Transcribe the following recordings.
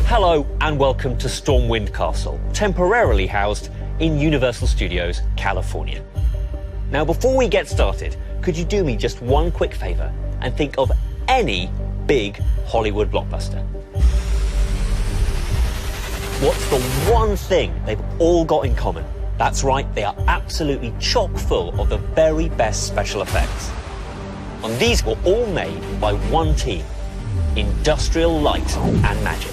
Hello and welcome to Stormwind Castle, temporarily housed in Universal Studios, California. Now, before we get started, could you do me just one quick favour and think of any big Hollywood blockbuster? What's the one thing they've all got in common? That's right, they are absolutely chock full of the very best special effects. And these were all made by one team, Industrial Light and Magic.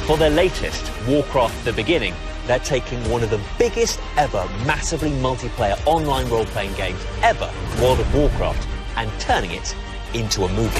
For their latest, Warcraft: The Beginning, they're taking one of the biggest ever massively multiplayer online role-playing games ever, World of Warcraft, and turning it into a movie.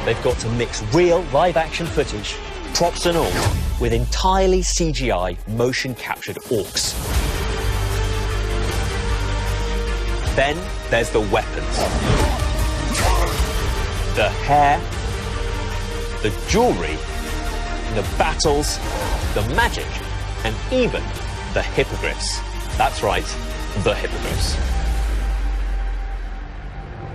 They've got to mix real live-action footage, props and all, with entirely CGI motion-captured orcs. Then there's the weapons. The hair, the jewellery, the battles, the magic, and even the hippogriffs. That's right, the hippogriffs.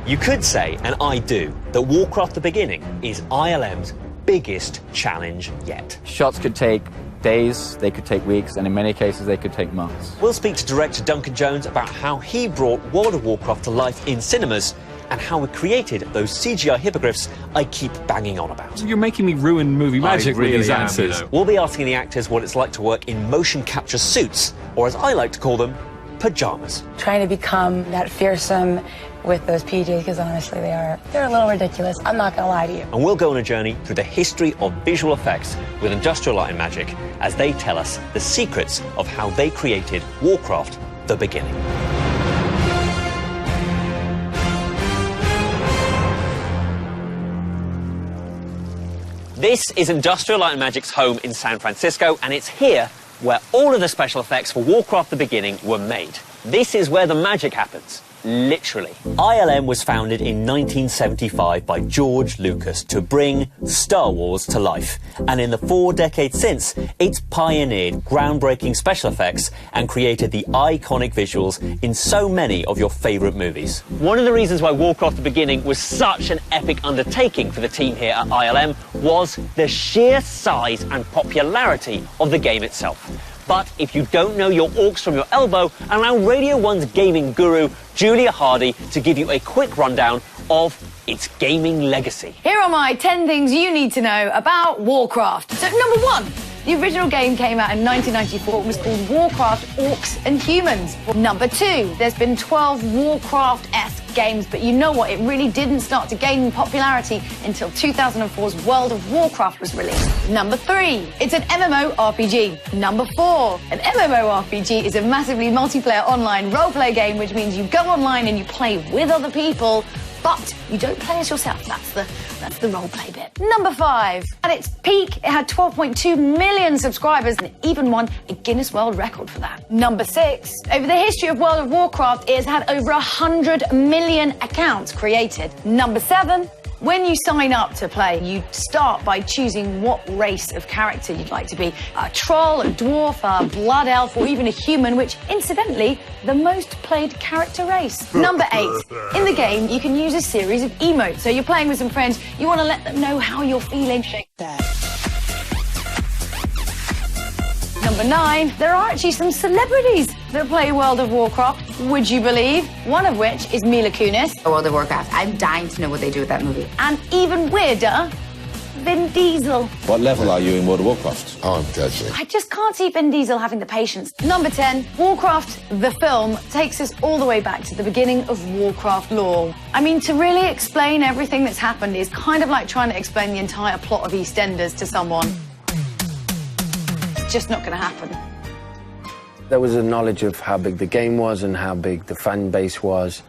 You could say, and I do, that Warcraft: The Beginning is ILM's biggest challenge yet. Shots could take days, they could take weeks, and in many cases they could take months. We'll speak to director Duncan Jones about how he brought World of Warcraft to life in cinemas and how it created those CGI hippogriffs I keep banging on about. You're making me ruin movie magic with these answers. We'll be asking the actors what it's like to work in motion capture suits, or as I like to call them, pajamas. Trying to become that fearsome with those PJs, because honestly they're a little ridiculous. I'm not gonna lie to you. And we'll go on a journey through the history of visual effects with Industrial Light and Magic as they tell us the secrets of how they created Warcraft: The Beginning. This is Industrial Light and Magic's home in San Francisco, and it's here where all of the special effects for Warcraft: The Beginning were made. This is where the magic happens. Literally. ILM was founded in 1975 by George Lucas to bring Star Wars to life. And in the 4 decades since, it's pioneered groundbreaking special effects and created the iconic visuals in so many of your favourite movies. One of the reasons why Warcraft: The Beginning was such an epic undertaking for the team here at ILM was the sheer size and popularity of the game itself. But if you don't know your orcs from your elbow, allow Radio 1's gaming guru, Julia Hardy, to give you a quick rundown of its gaming legacy. Here are my 10 things you need to know about Warcraft. So, number 1. The original game came out in 1994 and was called Warcraft: Orcs and Humans. Number 2, there's been 12 Warcraft-esque games, but you know what? It really didn't start to gain popularity until 2004's World of Warcraft was released. Number 3, it's an MMORPG. Number 4, an MMORPG is a massively multiplayer online role-play game, which means you go online and you play with other people, but you don't play as yourself. That's the role-play bit. Number 5. At its peak, it had 12.2 million subscribers and it even won a Guinness World Record for that. Number 6. Over the history of World of Warcraft, it has had over 100 million accounts created. Number 7. When you sign up to play, you start by choosing what race of character you'd like to be. A troll, a dwarf, a blood elf, or even a human, which, incidentally, the most played character race. Number 8. In the game, you can use a series of emotes. So you're playing with some friends, you want to let them know how you're feeling. Shake that. Number 9, there are actually some celebrities that play World of Warcraft, would you believe? One of which is Mila Kunis. World of Warcraft. I'm dying to know what they do with that movie. And even weirder, Vin Diesel. What level are you in World of Warcraft? Oh, I'm deadly. I just can't see Vin Diesel having the patience. Number 10, Warcraft, the film, takes us all the way back to the beginning of Warcraft lore. I mean, to really explain everything that's happened is kind of like trying to explain the entire plot of EastEnders to someone. It's just not going to happen. There was a knowledge of how big the game was and how big the fan base was.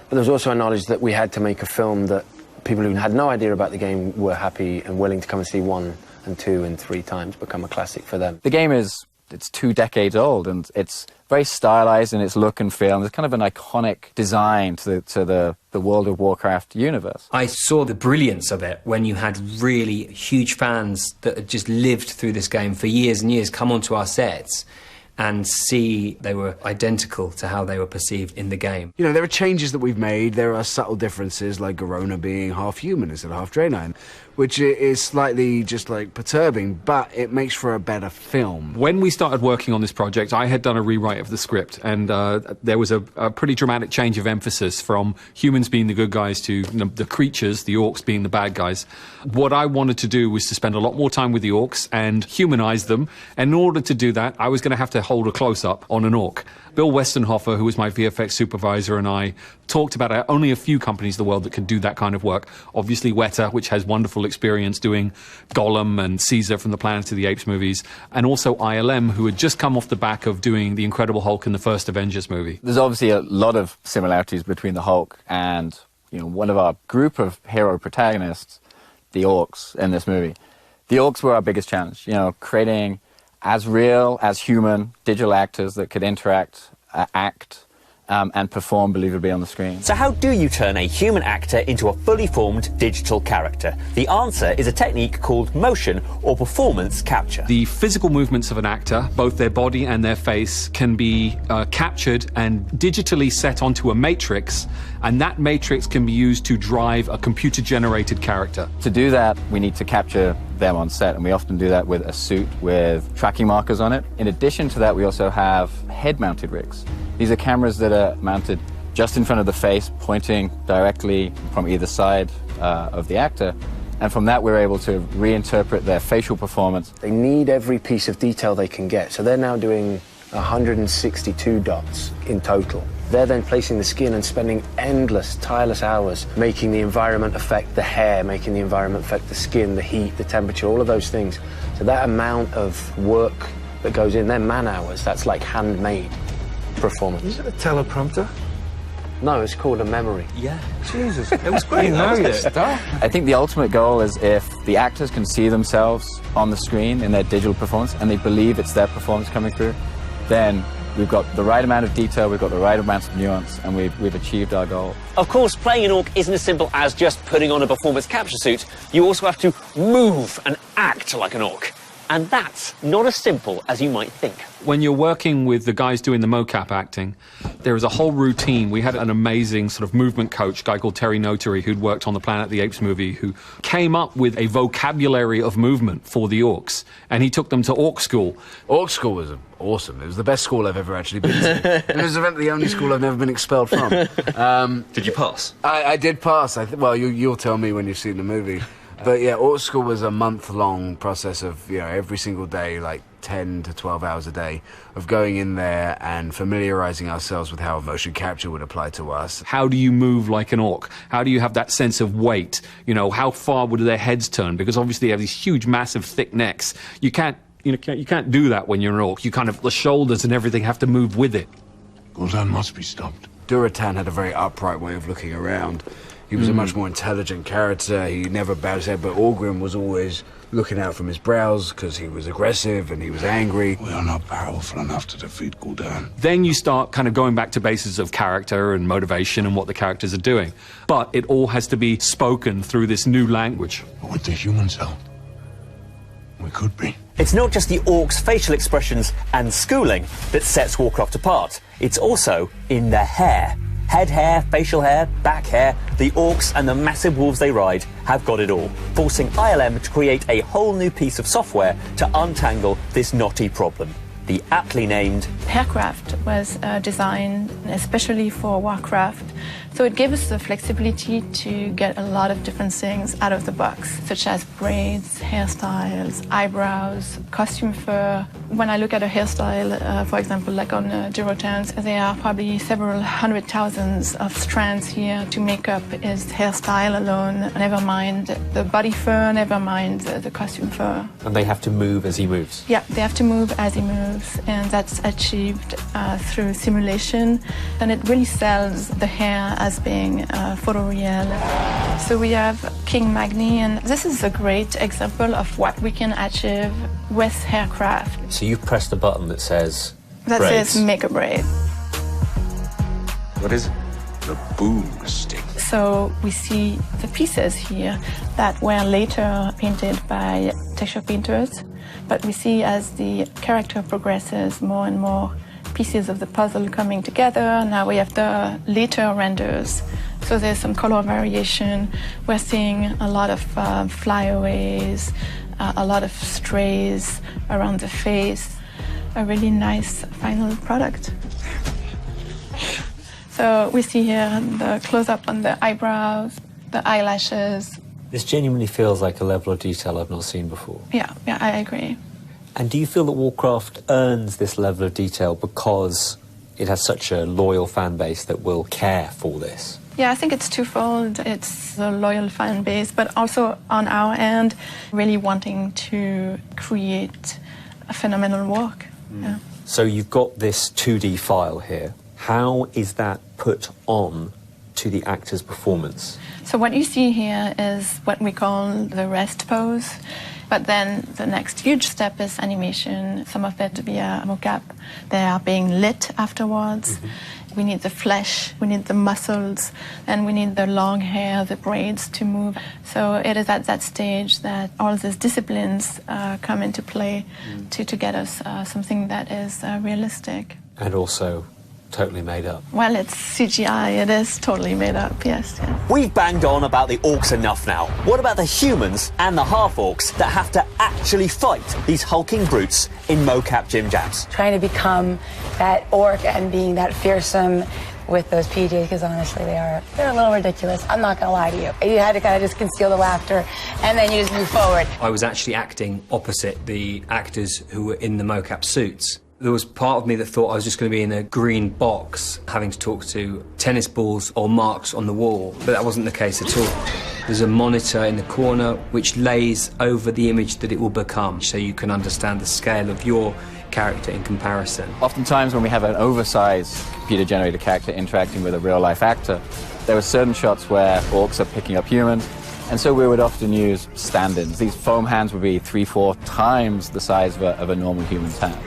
But there was also a knowledge that we had to make a film that people who had no idea about the game were happy and willing to come and see 1 and 2 and 3 times become a classic for them. The game it's 2 decades old and it's very stylized in its look and feel, and it's kind of an iconic design to the World of Warcraft universe. I saw the brilliance of it when you had really huge fans that had just lived through this game for years and years come onto our sets and see they were identical to how they were perceived in the game. You know, there are changes that we've made. There are subtle differences, like Garona being half human instead of half Draenei, which is slightly just like perturbing, but it makes for a better film. When we started working on this project, I had done a rewrite of the script, and there was a pretty dramatic change of emphasis from humans being the good guys to the creatures, the orcs, being the bad guys. What I wanted to do was to spend a lot more time with the orcs and humanize them. And in order to do that, I was going to have to hold a close-up on an orc. Bill Westenhofer, who was my VFX supervisor, and I talked about only a few companies in the world that can do that kind of work. Obviously Weta, which has wonderful experience doing Gollum and Caesar from the Planet of the Apes movies, and also ILM, who had just come off the back of doing The Incredible Hulk in the first Avengers movie. There's obviously a lot of similarities between the Hulk and, you know, one of our group of hero protagonists, the orcs, in this movie. The orcs were our biggest challenge, you know, creating as real, as human, digital actors that could interact, act, and perform believably on the screen. So how do you turn a human actor into a fully formed digital character? The answer is a technique called motion or performance capture. The physical movements of an actor, both their body and their face, can be captured and digitally set onto a matrix, and that matrix can be used to drive a computer-generated character. To do that, we need to capture them on set, and we often do that with a suit with tracking markers on it. In addition to that, we also have head-mounted rigs. These are cameras that are mounted just in front of the face, pointing directly from either side of the actor, and from that we're able to reinterpret their facial performance. They need every piece of detail they can get, so they're now doing 162 dots in total. They're then placing the skin and spending endless, tireless hours making the environment affect the hair, making the environment affect the skin, the heat, the temperature, all of those things. So that amount of work that goes in, they're man hours, that's like handmade performance. Is it a teleprompter? No, it's called a memory. Yeah. Jesus, it was great. I think the ultimate goal is if the actors can see themselves on the screen in their digital performance and they believe it's their performance coming through, then we've got the right amount of detail, we've got the right amount of nuance, and we've achieved our goal. Of course, playing an orc isn't as simple as just putting on a performance capture suit. You also have to move and act like an orc. And that's not as simple as you might think. When you're working with the guys doing the mocap acting, there is a whole routine. We had an amazing sort of movement coach, a guy called Terry Notary, who'd worked on the Planet of the Apes movie, who came up with a vocabulary of movement for the orcs, and he took them to orc school. Orc school was awesome. It was the best school I've ever actually been to. It was the only school I've never been expelled from. Did you pass? I did pass. Well, you'll tell me when you've seen the movie. But yeah, Orc School was a month-long process of, you know, every single day, like 10 to 12 hours a day, of going in there and familiarizing ourselves with how motion capture would apply to us. How do you move like an orc? How do you have that sense of weight? You know, how far would their heads turn? Because obviously they have these huge, massive, thick necks. You can't do that when you're an orc. You kind of, the shoulders and everything have to move with it. Gul'dan must be stopped. Duratan had a very upright way of looking around. He was a much more intelligent character. He never bowed his head, but Orgrim was always looking out from his brows because he was aggressive and he was angry. We are not powerful enough to defeat Gul'dan. Then you start kind of going back to bases of character and motivation and what the characters are doing. But it all has to be spoken through this new language. But with the humans' help, we could be. It's not just the orcs' facial expressions and schooling that sets Warcraft apart. It's also in their hair. Head hair, facial hair, back hair, the orcs and the massive wolves they ride have got it all, forcing ILM to create a whole new piece of software to untangle this knotty problem. The aptly named Haircraft was designed especially for Warcraft, so it gave us the flexibility to get a lot of different things out of the box, such as braids, hairstyles, eyebrows, costume fur. When I look at a hairstyle, for example, like on Durotans, there are probably several hundred thousands of strands here to make up his hairstyle alone. Never mind the body fur, never mind the costume fur. And they have to move as he moves. Yeah, they have to move as he moves, and that's achieved through simulation, and it really sells the hair as being photoreal. So we have King Magni, and this is a great example of what we can achieve with Haircraft. So you've pressed a button that says That braids. says make a braid. What is it? The boomstick. So we see the pieces here that were later painted by texture painters, but we see as the character progresses more and more pieces of the puzzle coming together. Now we have the later renders, so there's some color variation. We're seeing a lot of flyaways, a lot of strays around the face, a really nice final product. So we see here the close-up on the eyebrows, the eyelashes. This genuinely feels like a level of detail I've not seen before. Yeah, I agree. And do you feel that Warcraft earns this level of detail because it has such a loyal fan base that will care for this? Yeah, I think it's twofold. It's a loyal fan base, but also on our end, really wanting to create a phenomenal work. Yeah. So you've got this 2D file here. How is that put on to the actor's performance? So what you see here is what we call the rest pose. But then the next huge step is animation, some of it via mocap. They are being lit afterwards. Mm-hmm. We need the flesh, we need the muscles, and we need the long hair, the braids to move. So it is at that stage that all these disciplines come into play to get us something that is realistic. And also totally made up. Well, it's CGI, it is totally made up, yes. We've banged on about the orcs enough now. What about the humans and the half-orcs that have to actually fight these hulking brutes in mocap Jim Jams? Trying to become that orc and being that fearsome with those PJs, because honestly they're a little ridiculous. I'm not gonna lie to you. You had to kind of just conceal the laughter and then you just move forward. I was actually acting opposite the actors who were in the mocap suits. There was part of me that thought I was just going to be in a green box having to talk to tennis balls or marks on the wall, but that wasn't the case at all. There's a monitor in the corner which lays over the image that it will become, so you can understand the scale of your character in comparison. Oftentimes when we have an oversized computer-generated character interacting with a real-life actor, there are certain shots where orcs are picking up humans, and so we would often use stand-ins. These foam hands would be 3-4 times the size of a normal human's hand.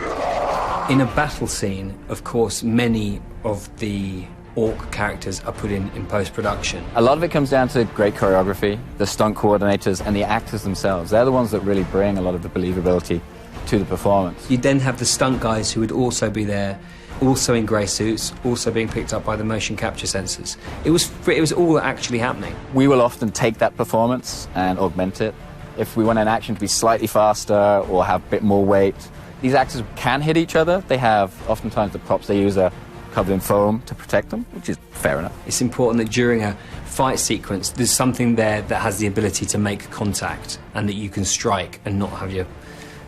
In a battle scene, of course, many of the orc characters are put in post-production. A lot of it comes down to great choreography, the stunt coordinators and the actors themselves. They're the ones that really bring a lot of the believability to the performance. You'd then have the stunt guys who would also be there, also in grey suits, also being picked up by the motion capture sensors. It was all actually happening. We will often take that performance and augment it. If we want an action to be slightly faster or have a bit more weight, these actors can hit each other. They have, oftentimes the props they use are covered in foam to protect them, which is fair enough. It's important that during a fight sequence, there's something there that has the ability to make contact and that you can strike and not have your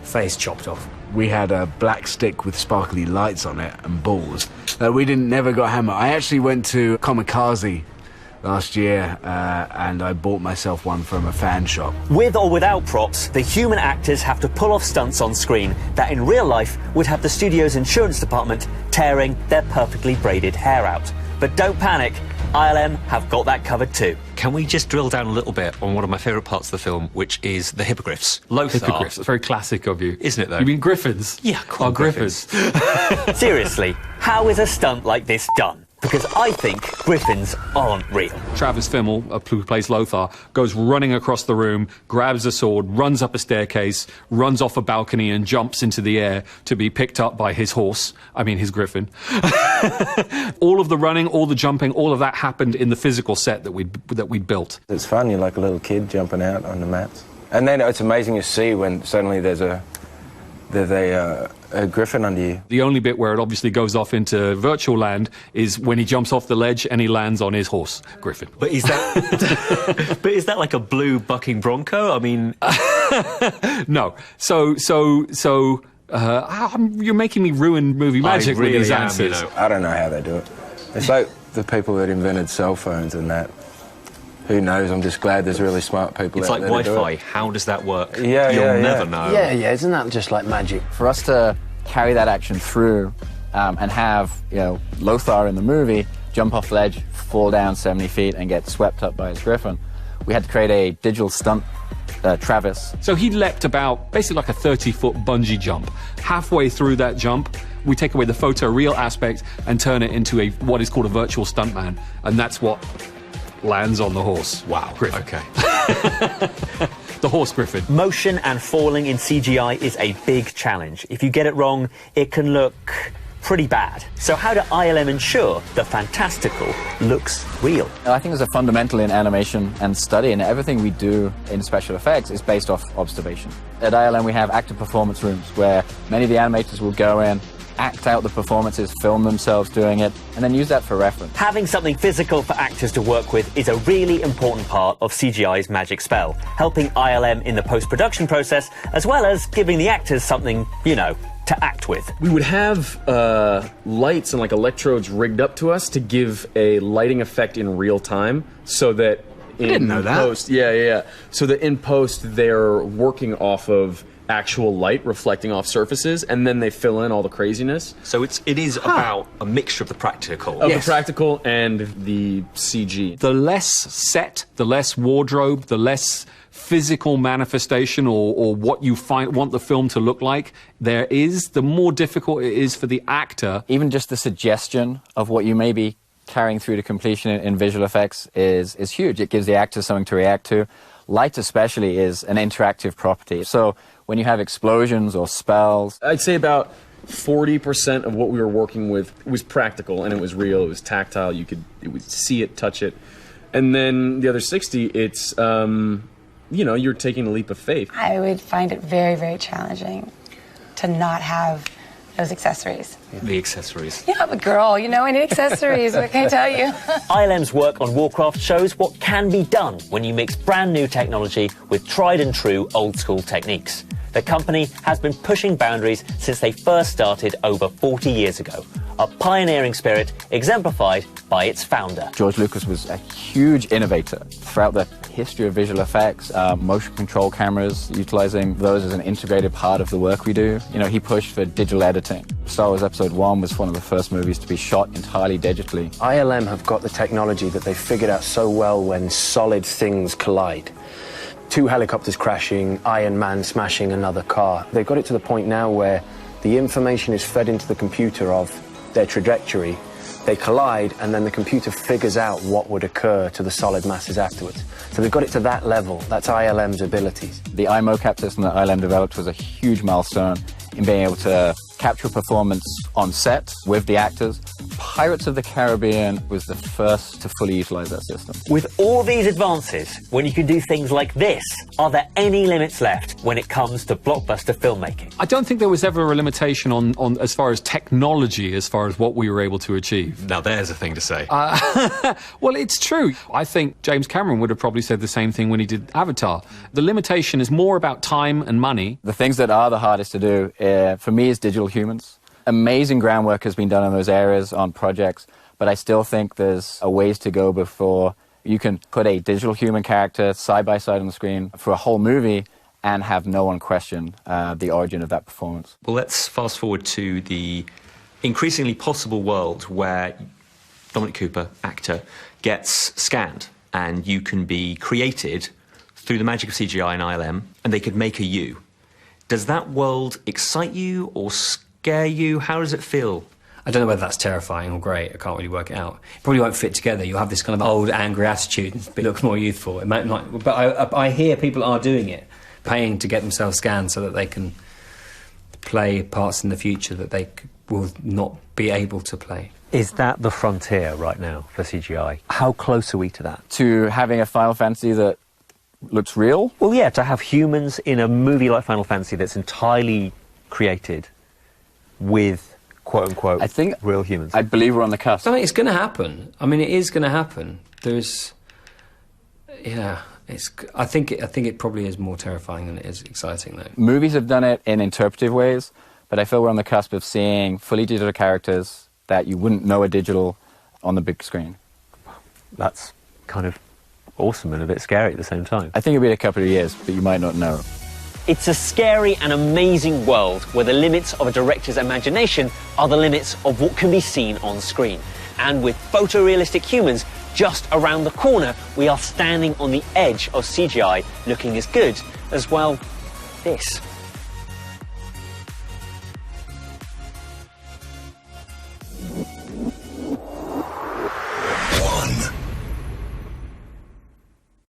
face chopped off. We had a black stick with sparkly lights on it and balls. We never got hammer. I actually went to Kamikaze last year and I bought myself one from a fan shop. With or without props, the human actors have to pull off stunts on screen that in real life would have the studio's insurance department tearing their perfectly braided hair out. But don't panic, ILM have got that covered too. Can we just drill down a little bit on one of my favourite parts of the film, which is the hippogriffs? Lothar. Hippogriffs, it's very classic of you. Isn't it, though? You mean griffins? Yeah, cool. Griffins. Seriously, how is a stunt like this done? Because I think griffins aren't real. Travis Fimmel, who plays Lothar, goes running across the room, grabs a sword, runs up a staircase, runs off a balcony and jumps into the air to be picked up by his his griffin. All of the running, all the jumping, all of that happened in the physical set that we'd built. It's fun, you're like a little kid jumping out on the mats. And then it's amazing to see when suddenly there's a griffin under you. The only bit where it obviously goes off into virtual land is when he jumps off the ledge and he lands on his horse, Griffin. But is that like a blue bucking bronco? I mean, no. You're making me ruin movie magic with these answers. I don't know how they do it. It's like the people that invented cell phones and that. Who knows? I'm just glad there's really smart people out there. It's like Wi-Fi. How does that work? You'll never know. Yeah, isn't that just like magic? For us to carry that action through and have, Lothar in the movie jump off the ledge, fall down 70 feet and get swept up by his griffin, we had to create a digital stunt Travis. So he leapt about basically like a 30-foot bungee jump. Halfway through that jump, we take away the photoreal aspect and turn it into what is called a virtual stuntman, and that's what lands on the horse. Wow. Griffin. Okay. The horse Griffin. Motion and falling in CGI is a big challenge. If you get it wrong, it can look pretty bad. So how do ILM ensure the fantastical looks real? I think there's a fundamental in animation and study, and everything we do in special effects is based off observation. At ILM we have actor performance rooms where many of the animators will go in, act out the performances, film themselves doing it, and then use that for reference. Having something physical for actors to work with is a really important part of CGI's magic spell, helping ILM in the post-production process, as well as giving the actors something, you know, to act with. We would have lights and like electrodes rigged up to us to give a lighting effect in real time, so that in didn't know that. post, so that in post they're working off of actual light reflecting off surfaces, and then they fill in all the craziness. So it is about a mixture of the practical. Of the practical and the CG. The less set, the less wardrobe, the less physical manifestation or what you want the film to look like there is, the more difficult it is for the actor. Even just the suggestion of what you may be carrying through to completion in visual effects is huge. It gives the actors something to react to. Light especially is an interactive property. So when you have explosions or spells, I'd say about 40% of what we were working with was practical, and it was real, it was tactile, you could see it, touch it. And then the other 60, it's, you're taking a leap of faith. I would find it very, very challenging to not have those accessories. The accessories. Yeah, I'm a girl, I need accessories, what can I tell you? ILM's work on Warcraft shows what can be done when you mix brand new technology with tried and true old school techniques. The company has been pushing boundaries since they first started over 40 years ago, a pioneering spirit exemplified by its founder. George Lucas was a huge innovator throughout the history of visual effects, motion control cameras, utilizing those as an integrated part of the work we do. He pushed for digital editing. Star Wars Episode 1 was one of the first movies to be shot entirely digitally. ILM have got the technology that they figured out so well when solid things collide. 2 helicopters crashing, Iron Man smashing another car. They've got it to the point now where the information is fed into the computer of their trajectory. They collide, and then the computer figures out what would occur to the solid masses afterwards. So they've got it to that level. That's ILM's abilities. The iMocap system that ILM developed was a huge milestone in being able to capture performance on set with the actors. Pirates of the Caribbean was the first to fully utilize that system. With all these advances, when you can do things like this, are there any limits left when it comes to blockbuster filmmaking? I don't think there was ever a limitation on as far as technology, as far as what we were able to achieve. Now there's a thing to say. Well, it's true. I think James Cameron would have probably said the same thing when he did Avatar. The limitation is more about time and money. The things that are the hardest to do, for me, is digital humans. Amazing groundwork has been done in those areas on projects, but I still think there's a ways to go before you can put a digital human character side by side on the screen for a whole movie and have no one question the origin of that performance. Well, let's fast forward to the increasingly possible world where Dominic Cooper, actor, gets scanned and you can be created through the magic of CGI and ILM, and they could make a you. Does that world excite you or scare you? How does it feel? I don't know whether that's terrifying or great. I can't really work it out. It probably won't fit together. You'll have this kind of old, angry attitude. It looks more youthful. It might not, but I hear people are doing it, paying to get themselves scanned so that they can play parts in the future that they will not be able to play. Is that the frontier right now for CGI? How close are we to that? To having a Final Fantasy that looks real? Well, yeah, to have humans in a movie like Final Fantasy that's entirely created with, quote-unquote, real humans. I believe we're on the cusp. I mean, it's going to happen. I mean, it is going to happen. There's... Yeah, I think it probably is more terrifying than it is exciting, though. Movies have done it in interpretive ways, but I feel we're on the cusp of seeing fully digital characters that you wouldn't know are digital on the big screen. That's kind of awesome and a bit scary at the same time. I think it'll be a couple of years, but you might not know. It's a scary and amazing world where the limits of a director's imagination are the limits of what can be seen on screen. And with photorealistic humans just around the corner, we are standing on the edge of CGI, looking as good as, well, this.